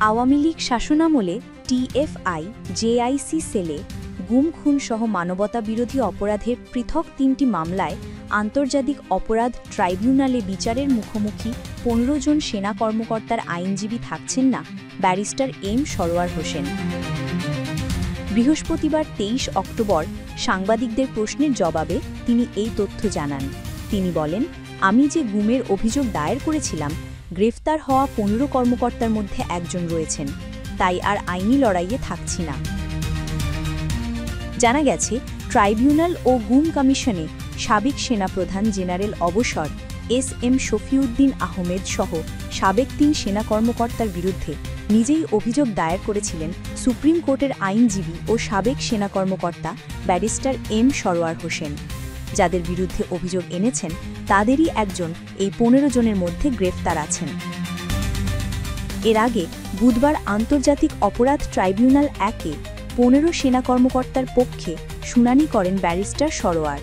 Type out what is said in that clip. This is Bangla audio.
আওয়ামী লীগ শাসনামলে টিএফআই জেআইসি সেলে গুম খুন সহ মানবতা বিরোধী অপরাধের পৃথক ৩টি মামলায় আন্তর্জাতিক অপরাধ ট্রাইব্যুনালে বিচারের মুখোমুখি ১৫ জন সেনা কর্মকর্তার আইনজীবী থাকছেন না ব্যারিস্টার এম সরোয়ার হোসেন। বৃহস্পতিবার ২৩ অক্টোবর সাংবাদিকদের প্রশ্নের জবাবে তিনি এই তথ্য জানান। তিনি বলেন, আমি যে গুমের অভিযোগ দায়ের করেছিলাম, গ্রেফতার হওয়া ১৫ কর্মকর্তার মধ্যে একজন রয়েছেন, তাই আর আইনি লড়াইয়ে থাকছি না। জানা গেছে, ট্রাইব্যুনাল ও গুম কমিশনে সাবেক সেনাপ্রধান জেনারেল অবসর এস.এম. শফিউদ্দিন আহমেদ সহ সাবেক ৩ সেনা কর্মকর্তার বিরুদ্ধে নিজেই অভিযোগ দায়ের করেছিলেন সুপ্রিম কোর্টের আইনজীবী ও সাবেক সেনা কর্মকর্তা ব্যারিস্টার এম সরোয়ার হোসেন। যাদের বিরুদ্ধে অভিযোগ এনেছেন তাদেরই একজন এই ১৫ জনের মধ্যে গ্রেফতার আছেন। এর আগে বুধবার আন্তর্জাতিক অপরাধ ট্রাইব্যুনাল ১-এ ১৫ সেনা কর্মকর্তার পক্ষে শুনানি করেন ব্যারিস্টার সরোয়ার।